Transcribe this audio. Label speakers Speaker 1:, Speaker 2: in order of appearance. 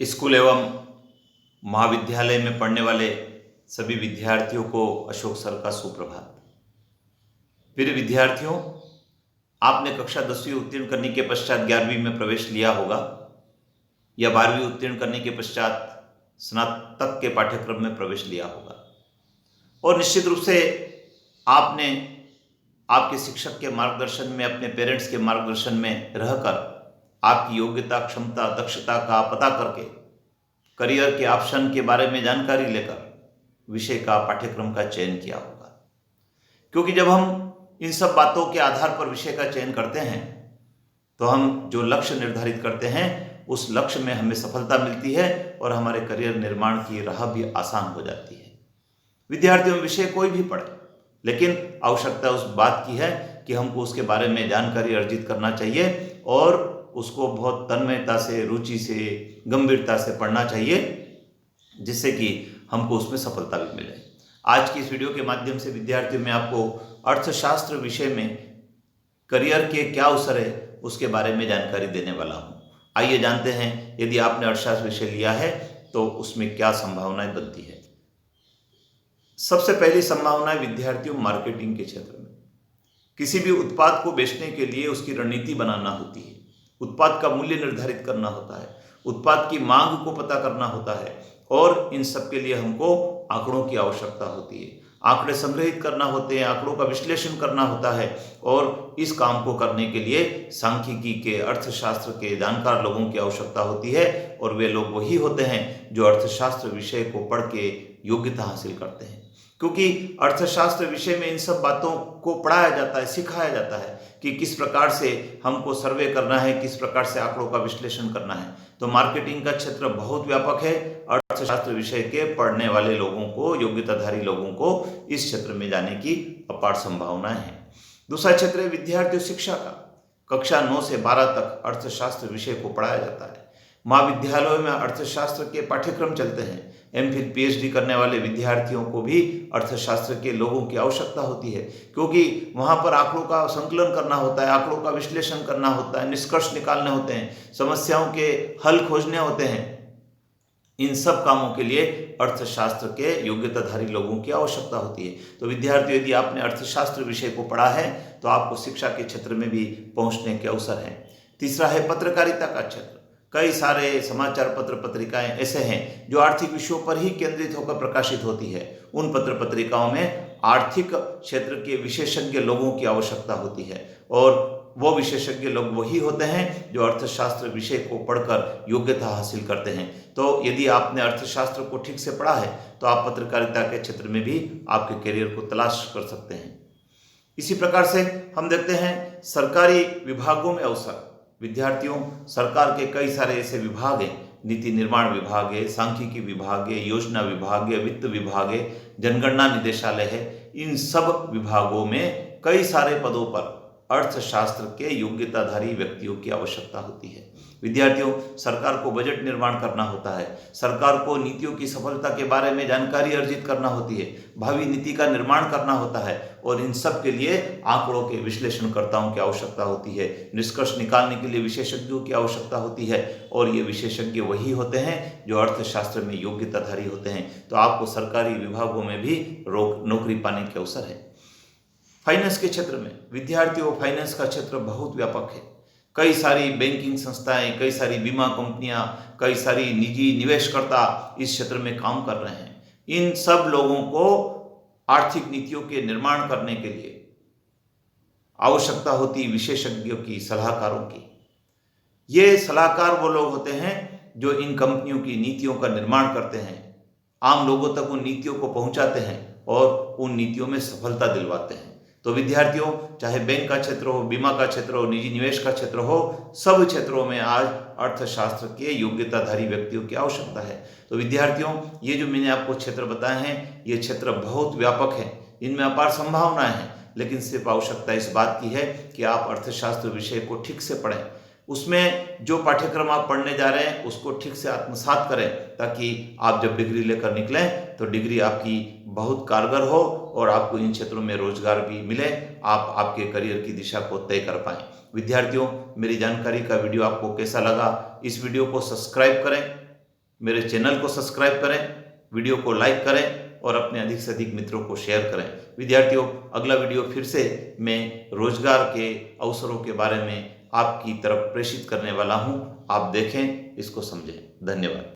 Speaker 1: School एवं महाविद्यालय में पढ़ने वाले सभी विद्यार्थियों को अशोक सर का सुप्रभात। प्रिय विद्यार्थियों, आपने कक्षा 10वीं उत्तीर्ण करने के पश्चात 11वीं में प्रवेश लिया होगा या 12वीं उत्तीर्ण करने के पश्चात स्नातक के पाठ्यक्रम में प्रवेश लिया होगा और निश्चित रूप से आपने आपके शिक्षक के मार्गदर्शन में, अपने पेरेंट्स के मार्गदर्शन में रहकर आपकी योग्यता, क्षमता, दक्षता का पता करके करियर के ऑप्शन के बारे में जानकारी लेकर विषय का, पाठ्यक्रम का चयन किया होगा। क्योंकि जब हम इन सब बातों के आधार पर विषय का चयन करते हैं तो हम जो लक्ष्य निर्धारित करते हैं उस लक्ष्य में हमें सफलता मिलती है और हमारे करियर निर्माण की राह भी आसान हो जाती है। विद्यार्थियों, विषय कोई भी पढ़े, लेकिन आवश्यकता उस बात की है कि हमको उसके बारे में जानकारी अर्जित करना चाहिए और उसको बहुत तन्मयता से, रुचि से, गंभीरता से पढ़ना चाहिए, जिससे कि हमको उसमें सफलता भी मिले। आज की इस वीडियो के माध्यम से विद्यार्थियों में आपको अर्थशास्त्र विषय में करियर के क्या अवसर है उसके बारे में जानकारी देने वाला हूँ। आइए जानते हैं, यदि आपने अर्थशास्त्र विषय लिया है तो उसमें क्या संभावनाएं बनती है। सबसे पहली संभावना है विद्यार्थियों, मार्केटिंग के क्षेत्र में। किसी भी उत्पाद को बेचने के लिए उसकी रणनीति बनाना होती है, उत्पाद का मूल्य निर्धारित करना होता है, उत्पाद की मांग को पता करना होता है और इन सब के लिए हमको आंकड़ों की आवश्यकता होती है। आंकड़े संग्रहित करना होते हैं, आंकड़ों का विश्लेषण करना होता है और इस काम को करने के लिए सांख्यिकी के, अर्थशास्त्र के जानकार लोगों की आवश्यकता होती है और वे लोग वही होते हैं जो अर्थशास्त्र विषय को पढ़ के योग्यता हासिल करते हैं। क्योंकि अर्थशास्त्र विषय में इन सब बातों को पढ़ाया जाता है, सिखाया जाता है कि किस प्रकार से हमको सर्वे करना है, किस प्रकार से आंकड़ों का विश्लेषण करना है। तो मार्केटिंग का क्षेत्र बहुत व्यापक है। अर्थशास्त्र विषय के पढ़ने वाले लोगों को, योग्यताधारी लोगों को इस क्षेत्र में जाने की अपार संभावनाएं हैं। दूसरा क्षेत्र है विद्यार्थी शिक्षा का। कक्षा 9 से 12 तक अर्थशास्त्र विषय को पढ़ाया जाता है। महाविद्यालयों में अर्थशास्त्र के पाठ्यक्रम चलते हैं। एमफिल, पीएचडी करने वाले विद्यार्थियों को भी अर्थशास्त्र के लोगों की आवश्यकता होती है, क्योंकि वहाँ पर आंकड़ों का संकलन करना होता है, आंकड़ों का विश्लेषण करना होता है, निष्कर्ष निकालने होते हैं, समस्याओं के हल खोजने होते हैं। इन सब कामों के लिए अर्थशास्त्र के योग्यताधारी लोगों की आवश्यकता होती है। तो विद्यार्थियों, यदि आपने अर्थशास्त्र विषय को पढ़ा है तो आपको शिक्षा के क्षेत्र में भी पहुँचने के अवसर हैं। तीसरा है पत्रकारिता का क्षेत्र। कई सारे समाचार पत्र, पत्रिकाएं ऐसे हैं जो आर्थिक विषयों पर ही केंद्रित होकर प्रकाशित होती है। उन पत्र पत्रिकाओं में आर्थिक क्षेत्र के विशेषज्ञ लोगों की आवश्यकता होती है और वो विशेषज्ञ लोग वही होते हैं जो अर्थशास्त्र विषय को पढ़कर योग्यता हासिल करते हैं। तो यदि आपने अर्थशास्त्र को ठीक से पढ़ा है तो आप पत्रकारिता के क्षेत्र में भी आपके करियर को तलाश कर सकते हैं। इसी प्रकार से हम देखते हैं सरकारी विभागों में अवसर। विद्यार्थियों, सरकार के कई सारे ऐसे विभाग हैं, नीति निर्माण विभाग है, सांख्यिकी विभाग है, योजना विभाग है, वित्त विभाग है, जनगणना निदेशालय है। इन सब विभागों में कई सारे पदों पर अर्थशास्त्र के योग्यताधारी व्यक्तियों की आवश्यकता होती है। विद्यार्थियों, सरकार को बजट निर्माण करना होता है, सरकार को नीतियों की सफलता के बारे में जानकारी अर्जित करना होती है, भावी नीति का निर्माण करना होता है और इन सब के लिए आंकड़ों के विश्लेषणकर्ताओं की आवश्यकता होती है। निष्कर्ष निकालने के लिए विशेषज्ञों की आवश्यकता होती है और ये विशेषज्ञ वही होते हैं जो अर्थशास्त्र में योग्यताधारी होते हैं। तो आपको सरकारी विभागों में भी नौकरी पाने के अवसर है। फाइनेंस के क्षेत्र में विद्यार्थियों, फाइनेंस का क्षेत्र बहुत व्यापक है। कई सारी बैंकिंग संस्थाएं, कई सारी बीमा कंपनियां, कई सारी निजी निवेशकर्ता इस क्षेत्र में काम कर रहे हैं। इन सब लोगों को आर्थिक नीतियों के निर्माण करने के लिए आवश्यकता होती विशेषज्ञों की, सलाहकारों की। ये सलाहकार वो लोग होते हैं जो इन कंपनियों की नीतियों का निर्माण करते हैं, आम लोगों तक उन नीतियों को पहुंचाते हैं और उन नीतियों में सफलता दिलवाते हैं। तो विद्यार्थियों, चाहे बैंक का क्षेत्र हो, बीमा का क्षेत्र हो, निजी निवेश का क्षेत्र हो, सब क्षेत्रों में आज अर्थशास्त्र के योग्यताधारी व्यक्तियों की आवश्यकता है। तो विद्यार्थियों, ये जो मैंने आपको क्षेत्र बताए हैं, ये क्षेत्र बहुत व्यापक है, इनमें अपार संभावनाएं हैं, लेकिन सिर्फ आवश्यकता इस बात की है कि आप अर्थशास्त्र विषय को ठीक से पढ़ें। उसमें जो पाठ्यक्रम आप पढ़ने जा रहे हैं उसको ठीक से आत्मसात करें, ताकि आप जब डिग्री लेकर निकलें तो डिग्री आपकी बहुत कारगर हो और आपको इन क्षेत्रों में रोजगार भी मिले, आप आपके करियर की दिशा को तय कर पाएं। विद्यार्थियों, मेरी जानकारी का वीडियो आपको कैसा लगा? इस वीडियो को सब्सक्राइब करें, मेरे चैनल को सब्सक्राइब करें, वीडियो को लाइक करें और अपने अधिक से अधिक मित्रों को शेयर करें। विद्यार्थियों, अगला वीडियो फिर से मैं रोजगार के अवसरों के बारे में आपकी तरफ प्रेषित करने वाला हूं। आप देखें, इसको समझें। धन्यवाद।